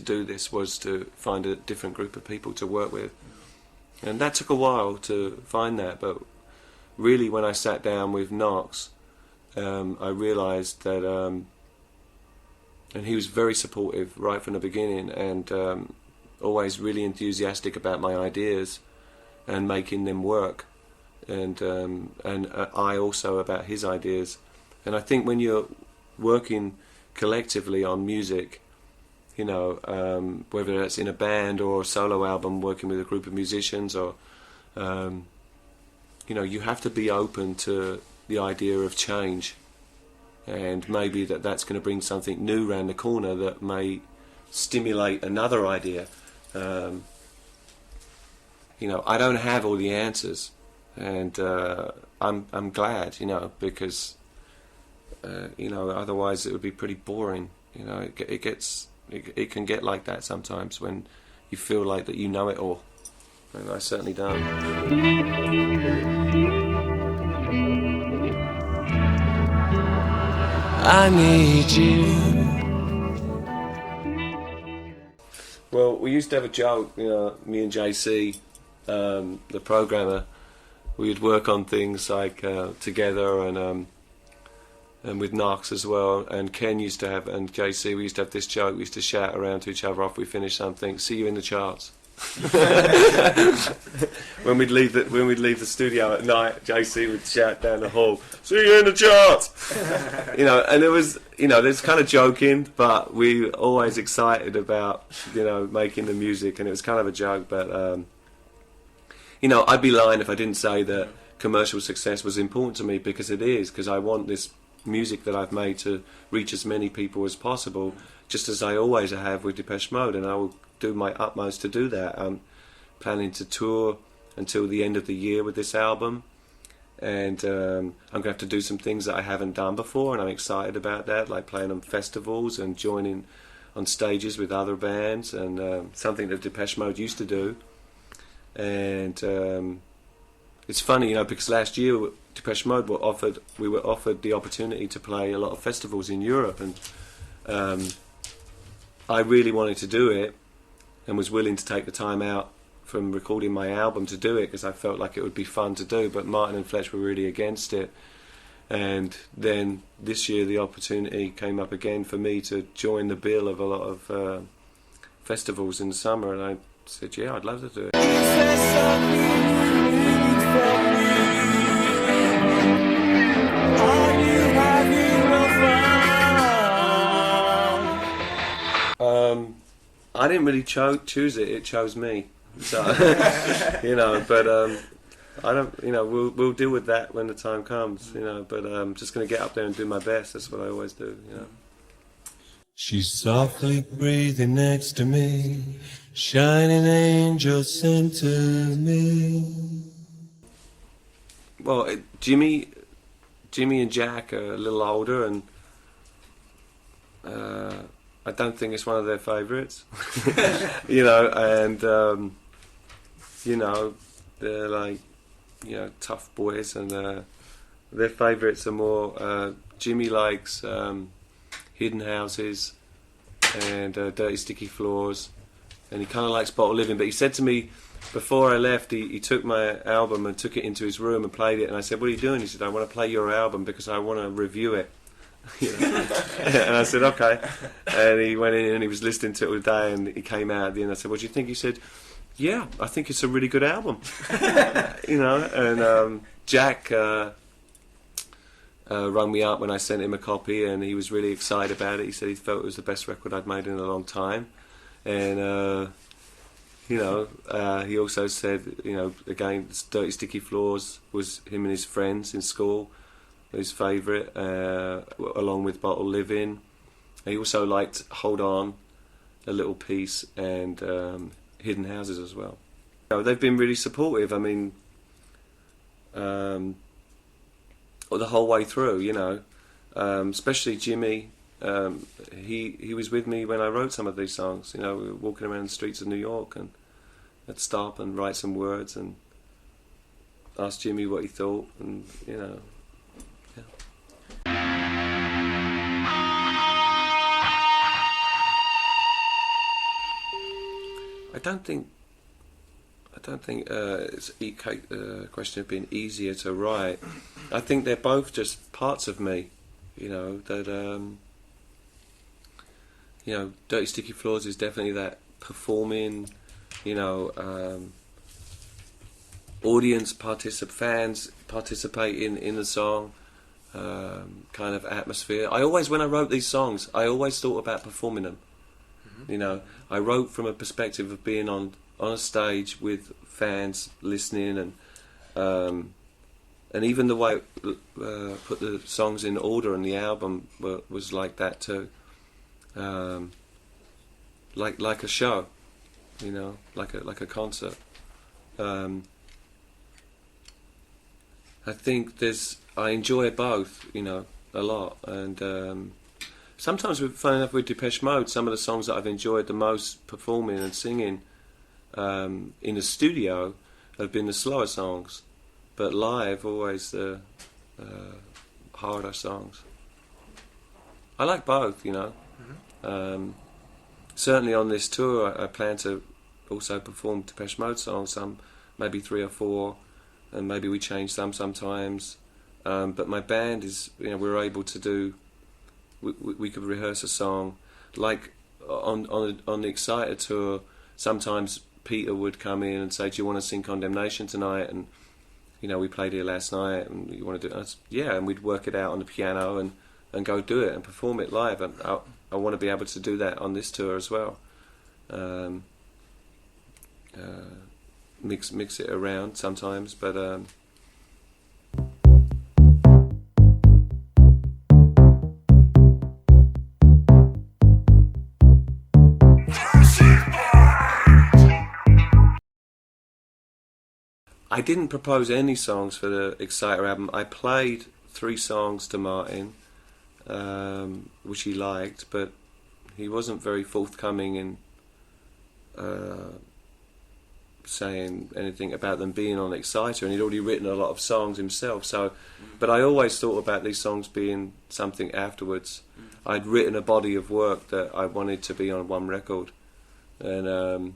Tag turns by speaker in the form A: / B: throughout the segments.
A: do this was to find a different group of people to work with. And that took a while to find that, but really when I sat down with Knox, I realised that, and he was very supportive right from the beginning, and always really enthusiastic about my ideas and making them work, and I also about his ideas. And I think when you're working collectively on music, you know, whether that's in a band or a solo album, working with a group of musicians, or you know, you have to be open to the idea of change, and maybe that's going to bring something new around the corner that may stimulate another idea. You know, I don't have all the answers, and I'm glad, you know, because you know, otherwise it would be pretty boring. You know, it can get like that sometimes when you feel like that you know it all, and I certainly don't. I need you. Well, we used to have a joke, you know, me and JC, the programmer. We'd work on things like together, and with Knox as well. And Ken used to have, and JC, we used to have this joke. We used to shout around to each other after we finished something. See you in the charts. when we'd leave the studio at night, JC would shout down the hall, "See you in the charts." You know, and it was, you know, there's kind of joking, but we were always excited about, you know, making the music, and it was kind of a joke. But you know, I'd be lying if I didn't say that commercial success was important to me, because it is, because I want this music that I've made to reach as many people as possible, just as I always have with Depeche Mode, and I will do my utmost to do that. I'm planning to tour until the end of the year with this album, and I'm going to have to do some things that I haven't done before, and I'm excited about that, like playing on festivals and joining on stages with other bands, and something that Depeche Mode used to do. And it's funny, you know, because last year Depeche Mode we were offered the opportunity to play a lot of festivals in Europe, and I really wanted to do it, and was willing to take the time out from recording my album to do it, because I felt like it would be fun to do. But Martin and Fletch were really against it, and then this year the opportunity came up again for me to join the bill of a lot of festivals in the summer, and I said, yeah, I'd love to do it. I didn't really choose it; it chose me. So, you know, but I don't, you know, we'll deal with that when the time comes, you know. But I'm just going to get up there and do my best. That's what I always do, you know. She's softly breathing next to me, shining angel sent to me. Well, Jimmy and Jack are a little older, and I don't think it's one of their favourites. You know, and you know, they're like, you know, tough boys, and their favourites are more. Jimmy likes Hidden Houses and Dirty Sticky Floors, and he kind of likes Bottle Living. But he said to me before I left, he took my album and took it into his room and played it, and I said, "What are you doing?" He said, "I want to play your album because I want to review it." You know? And I said, "Okay." And he went in and he was listening to it all day, and he came out at the end. I said, "What do you think?" He said, "Yeah, I think it's a really good album." You know, and Jack rang me up when I sent him a copy, and he was really excited about it. He said he felt it was the best record I'd made in a long time, and you know, he also said, you know, again, Dirty Sticky Floors was him and his friends in school, his favourite, along with Bottle Living. He also liked Hold On, A Little Piece, and Hidden Houses as well. You know, they've been really supportive. I mean, the whole way through, you know, especially Jimmy. He was with me when I wrote some of these songs. You know, we were walking around the streets of New York, and I'd stop and write some words and ask Jimmy what he thought, and you know. Yeah. I don't think it's a question of being easier to write. I think they're both just parts of me, you know. That you know, Dirty Sticky Floors is definitely that performing, you know, fans participating in the song, kind of atmosphere. When I wrote these songs, I always thought about performing them. You know, I wrote from a perspective of being on a stage with fans listening, and even the way I put the songs in order on the album was like that too. Like a show, you know, like a concert. I think I enjoy both, you know, a lot, and sometimes, funny enough, with Depeche Mode, some of the songs that I've enjoyed the most performing and singing in the studio have been the slower songs, but live always the harder songs. I like both, you know. Certainly on this tour, I plan to also perform Depeche Mode songs, some maybe 3 or 4, and maybe we change them sometimes. But my band is, you know, we're able to do. We could rehearse a song, like on the Exciter tour. Sometimes Peter would come in and say, "Do you want to sing Condemnation tonight?" And you know, we played here last night, and you want to do it? Yeah, and we'd work it out on the piano and go do it and perform it live. And I want to be able to do that on this tour as well. Mix it around sometimes, but. I didn't propose any songs for the Exciter album. I played 3 songs to Martin, which he liked, but he wasn't very forthcoming in saying anything about them being on Exciter, and he'd already written a lot of songs himself. So, but I always thought about these songs being something afterwards. I'd written a body of work that I wanted to be on one record, and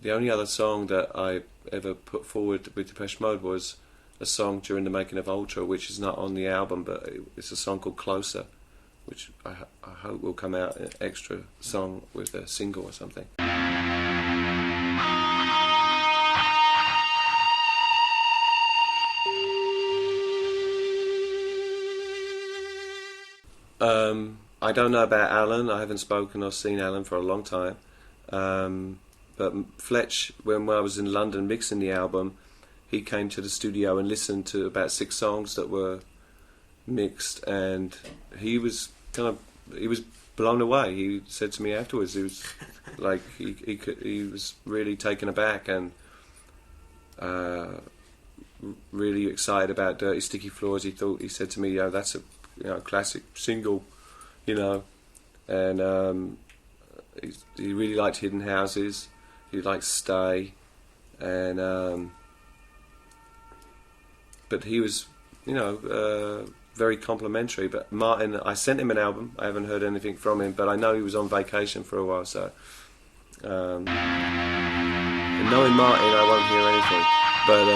A: the only other song that I ever put forward with Depeche Mode was a song during the making of Ultra, which is not on the album, but it's a song called Closer, which I hope will come out an extra song with a single or something. I don't know about Alan. I haven't spoken or seen Alan for a long time. But Fletch, when I was in London mixing the album, he came to the studio and listened to about 6 songs that were mixed, and he was blown away. He said to me afterwards, he was like he was really taken aback and really excited about Dirty Sticky Floors. He said to me, "Yeah, that's a classic single," you know, and he really liked Hidden Houses. He liked Stay, and but he was, very complimentary. But Martin, I sent him an album. I haven't heard anything from him, but I know he was on vacation for a while. So, and knowing Martin, I won't hear anything. But